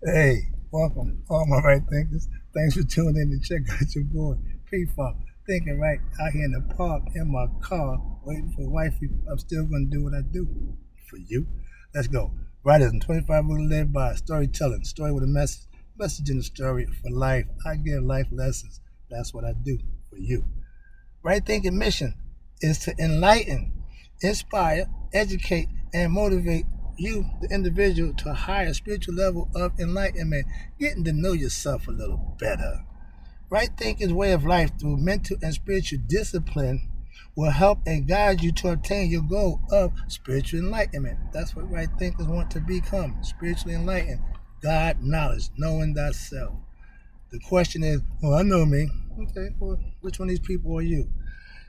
Hey, welcome, all my right thinkers. Thanks for tuning in to check out your boy, P-Funk. Thinking right out here in the park in my car, waiting for wifey. I'm still going to do what I do for you. Let's go. Writers in 25 rules to live by, storytelling, story with a message in the story for life. I give life lessons. That's what I do for you. Right thinking mission is to enlighten, inspire, educate, and motivate you, the individual, to a higher spiritual level of enlightenment, getting to know yourself a little better. Right thinking's way of life through mental and spiritual discipline will help and guide you to attain your goal of spiritual enlightenment. That's what right thinkers want to become, spiritually enlightened. God knowledge, knowing thyself. The question is, well, I know me. Okay, well, which one of these people are you?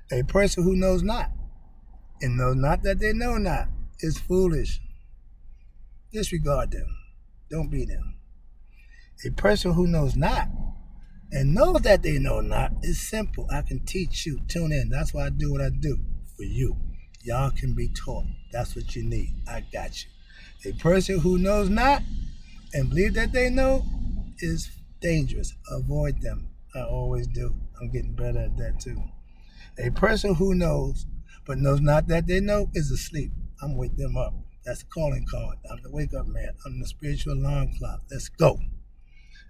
A person who knows not, and knows not that they know not, is foolish. Disregard them. Don't be them. A person who knows not and knows that they know not is simple. I can teach you. Tune in. That's why I do what I do for you. Y'all can be taught. That's what you need. I got you. A person who knows not and believe that they know is dangerous. Avoid them. I always do. I'm getting better at that too. A person who knows but knows not that they know is asleep. I'm wake them up. That's the calling card. I'm the wake up man. I'm the spiritual alarm clock. Let's go.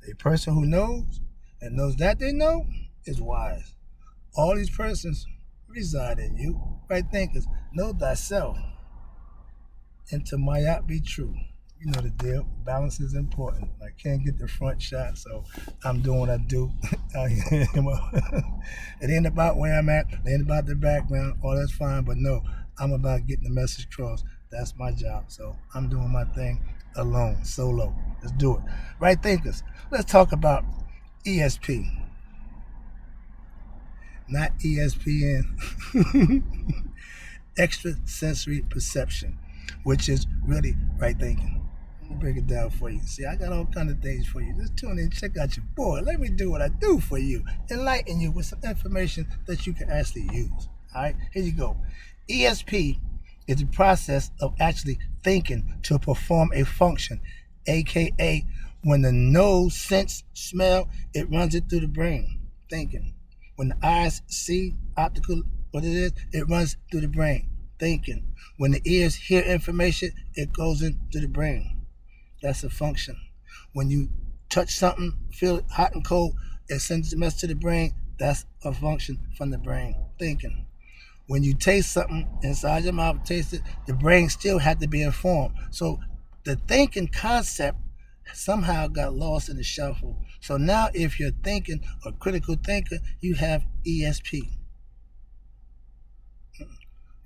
A person who knows and knows that they know is wise. All these persons reside in you. Right thinkers, know thyself, and to Mayat be true. You know the deal. Balance is important. I can't get the front shot, so I'm doing what I do. It ain't about where I'm at. It ain't about the background. Oh, that's fine, but no, I'm about getting the message across. That's my job. So I'm doing my thing alone, solo. Let's do it. Right thinkers. Let's talk about ESP, not ESPN. Extrasensory perception, which is really right thinking. Let me break it down for you. See, I got all kind of things for you. Just tune in, check out your boy. Let me do what I do for you. Enlighten you with some information that you can actually use. All right, here you go. ESP is the process of actually thinking to perform a function, aka when the nose sense smell, it runs it through the brain. Thinking. When the eyes see optical, what it is, it runs through the brain. Thinking. When the ears hear information, it goes into the brain. That's a function. When you touch something, feel it hot and cold, it sends a message to the brain. That's a function from the brain. Thinking. When you taste something inside your mouth, taste it, the brain still had to be informed. So the thinking concept somehow got lost in the shuffle. So now if you're thinking or critical thinker, you have ESP.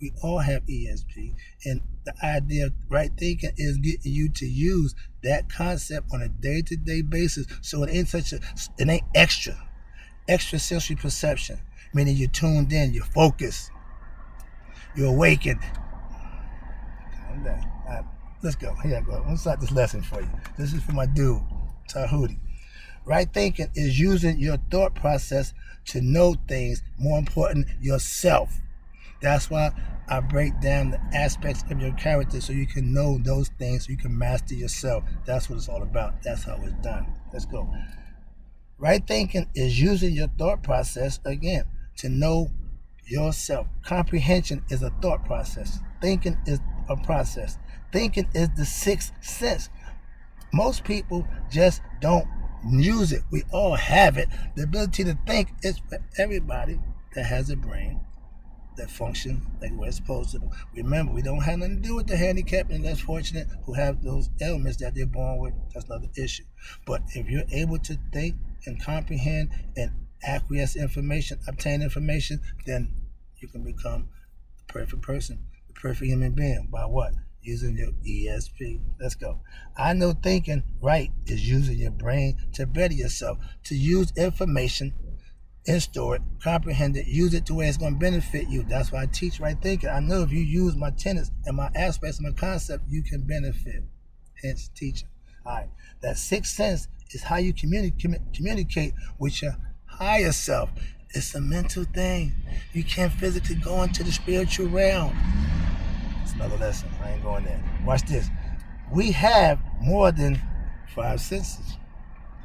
We all have ESP. And the idea of right thinking is getting you to use that concept on a day-to-day basis. So it ain't extra sensory perception, meaning you're tuned in, you're focused, you're awakened. Calm down. All right, let's go. Here I go. I'm gonna start this lesson for you. This is for my dude, Tahuti. Right thinking is using your thought process to know things, more important, yourself. That's why I break down the aspects of your character so you can know those things, so you can master yourself. That's what it's all about. That's how it's done. Let's go. Right thinking is using your thought process, again, to know yourself. Comprehension is a thought process. Thinking is a process. Thinking is the sixth sense. Most people just don't use it. We all have it. The ability to think is for everybody that has a brain that functions like we're supposed to. Remember, we don't have nothing to do with the handicapped and less fortunate who have those ailments that they're born with. That's another issue. But if you're able to think and comprehend and acquiesce information, obtain information, then you can become the perfect person, the perfect human being. By what? Using your ESP. Let's go. I know thinking right is using your brain to better yourself, to use information and store it, comprehend it, use it to where it's going to benefit you. That's why I teach right thinking. I know if you use my tenets and my aspects and my concept, you can benefit. Hence teaching. All right. That sixth sense is how you communicate with your higher self. It's a mental thing. You can't physically go into the spiritual realm. It's another lesson. I ain't going there. Watch this. We have more than 5 senses.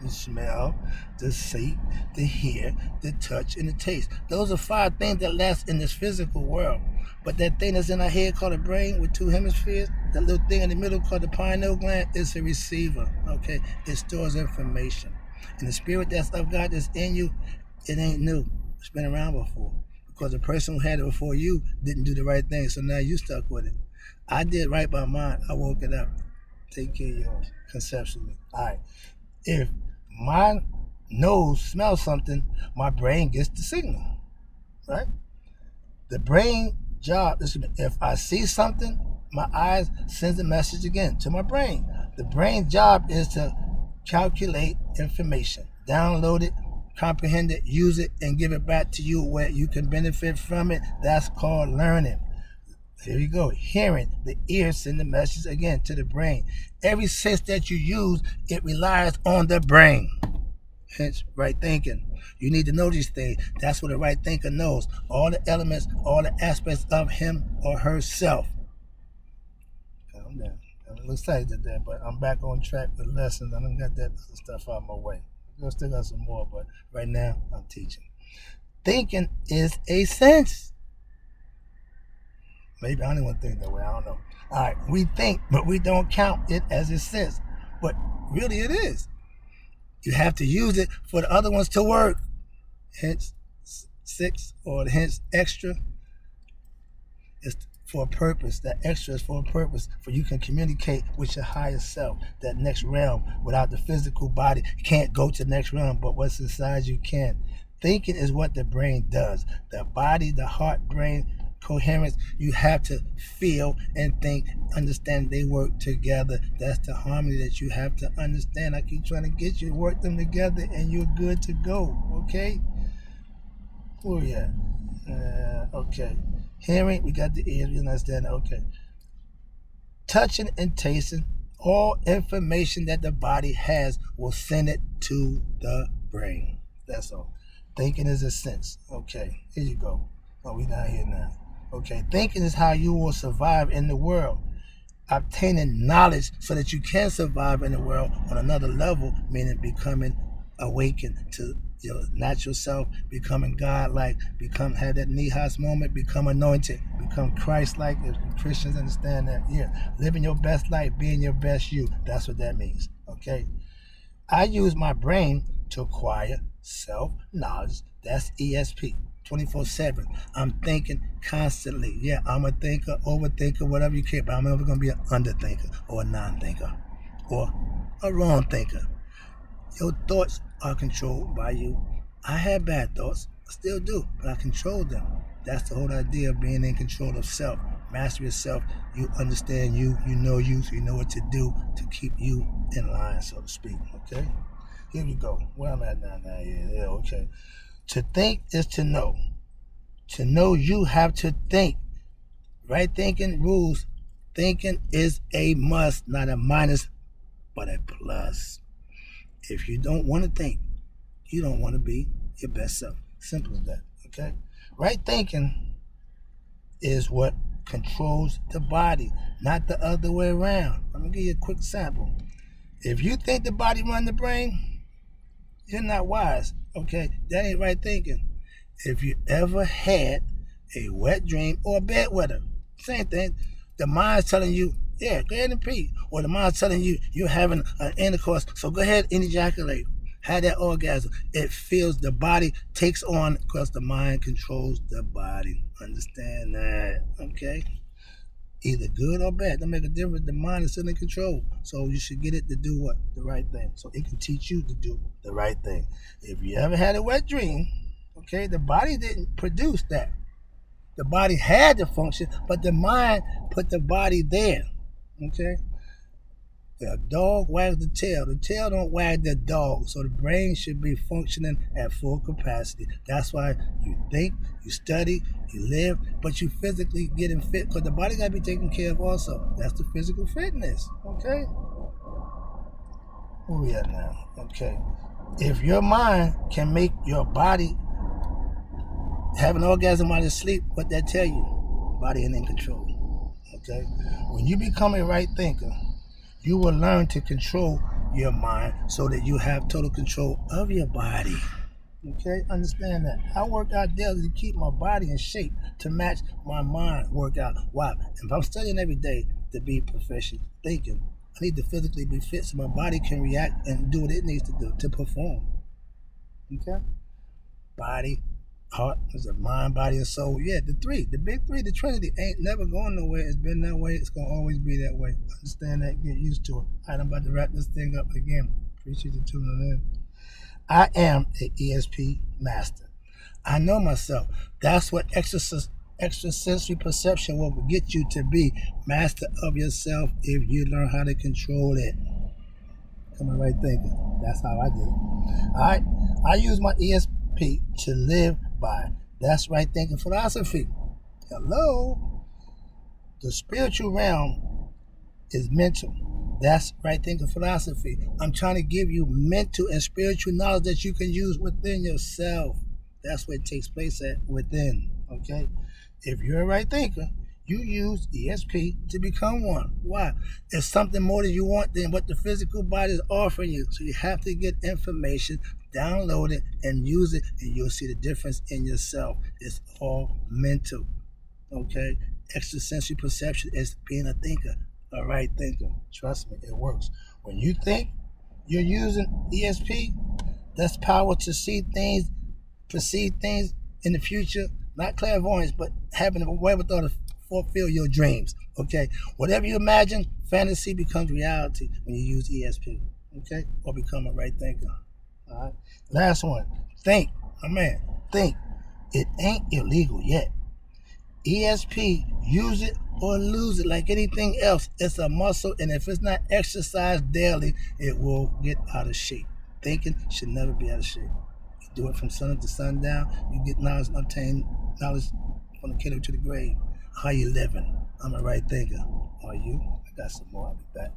The smell, the see, the hear, the touch, and the taste. Those are 5 things that last in this physical world. But that thing that's in our head called the brain with 2 hemispheres, that little thing in the middle called the pineal gland, is a receiver. Okay, it stores information. And the spirit that's of God that's in you, it ain't new. It's been around before. Because the person who had it before you didn't do the right thing, so now you stuck with it. I did right by mine. I woke it up. Take care of yours conceptually. All right. If my nose smells something, my brain gets the signal, right? The brain job is, if I see something, my eyes sends a message again to my brain. The brain job is to calculate information, download it, comprehend it, use it, and give it back to you where you can benefit from it. That's called learning. Here you go. Hearing, the ear send the message again to the brain. Every sense that you use, it relies on the brain. Hence, right thinking. You need to know these things. That's what a right thinker knows. All the elements, all the aspects of him or herself. Calm down. I'm a little excited at that, but I'm back on track with lessons. I done got that other stuff out of my way. I still got some more, but right now I'm teaching. Thinking is a sense. Maybe I don't want to think that way. I don't know. All right, we think, but we don't count it as a sense. But really it is. You have to use it for the other ones to work. Hence 6, or hence extra. It's for a purpose. That extra is for a purpose, for you can communicate with your higher self, that next realm. Without the physical body, you can't go to the next realm, but what's inside you can. Thinking is what the brain does. The body, the heart, brain, coherence, you have to feel and think, understand they work together. That's the harmony that you have to understand. I keep trying to get you to work them together and you're good to go, okay? Oh yeah. Okay. Hearing, we got the ears, you understand, okay. Touching and tasting, all information that the body has will send it to the brain. That's all. Thinking is a sense. Okay, here you go. Oh, we not here now. Okay, thinking is how you will survive in the world. Obtaining knowledge so that you can survive in the world on another level, meaning becoming awakened to your natural self, becoming God-like, have that Nihas moment, become anointed, become Christ-like. If Christians understand that, yeah, living your best life, being your best you, that's what that means, okay? I use my brain to acquire self-knowledge. That's ESP. 24/7. I'm thinking constantly. Yeah, I'm a thinker, overthinker, whatever you care, but I'm never going to be an underthinker or a non-thinker or a wrong thinker. Your thoughts are controlled by you. I had bad thoughts. I still do, but I control them. That's the whole idea of being in control of self. Master yourself. You understand you. You know you, so you know what to do to keep you in line, so to speak. Okay? Here we go. Where I'm at now. Yeah, okay. To think is to know. To know, you have to think. Right thinking rules. Thinking is a must, not a minus, but a plus. If you don't want to think, you don't want to be your best self. Simple as that, okay? Right thinking is what controls the body, not the other way around. I'm going to give you a quick sample. If you think the body runs the brain, you're not wise, okay? That ain't right thinking. If you ever had a wet dream or a bedwetter, same thing. The mind's telling you, yeah, go ahead and pee. Or the mind's telling you you're having an intercourse, so go ahead and ejaculate. Have that orgasm. It feels, the body takes on, because the mind controls the body. Understand that, okay? Either good or bad. Don't make a difference. The mind is still in control. So you should get it to do what? The right thing. So it can teach you to do the right thing. If you ever had a wet dream, okay, the body didn't produce that. The body had the function, but the mind put the body there. Okay? The dog wags the tail don't wag the dog. So the brain should be functioning at full capacity. That's why you think, you study, you live, but you physically getting fit, because the body got to be taken care of also. That's the physical fitness. Okay? Where we at now? Okay. If your mind can make your body have an orgasm while you sleep, what that tell you? Body ain't in control. Okay? When you become a right thinker, you will learn to control your mind so that you have total control of your body. Okay, understand that. I work out daily to keep my body in shape to match my mind workout. Why? If I'm studying every day to be proficient thinking, I need to physically be fit so my body can react and do what it needs to do to perform. Okay? Body, heart, is it mind, body, and soul? Yeah, the three, the big three, the Trinity ain't never going nowhere. It's been that way. It's gonna always be that way. Understand that. Get used to it. All right, I'm about to wrap this thing up again. Appreciate you tuning in. I am an ESP master. I know myself. That's what extrasensory perception will get you to be master of yourself if you learn how to control it. Come on, right thinking. That's how I did it. All right. I use my ESP to live by. That's right thinking philosophy. Hello. The spiritual realm is mental. That's right thinking philosophy. I'm trying to give you mental and spiritual knowledge that you can use within yourself. That's where it takes place at within. Okay? If you're a right thinker, you use ESP to become one. Why? It's something more that you want than what the physical body is offering you. So you have to get information, download it, and use it, and you'll see the difference in yourself. It's all mental. Okay? Extrasensory perception is being a thinker, a right thinker. Trust me, it works. When you think you're using ESP, that's power to see things, perceive things in the future, not clairvoyance, but having a wherewithal to fulfill your dreams. Okay? Whatever you imagine, fantasy becomes reality when you use ESP. Okay? Or become a right thinker. All right? Last one. Think. My man, think. It ain't illegal yet. ESP, use it or lose it like anything else. It's a muscle, and if it's not exercised daily, it will get out of shape. Thinking should never be out of shape. You do it from sun to sundown, you get knowledge, obtain knowledge from the kiddo to the grave. How you living? I'm a right thinker. Are you? I got some more. I'll be back.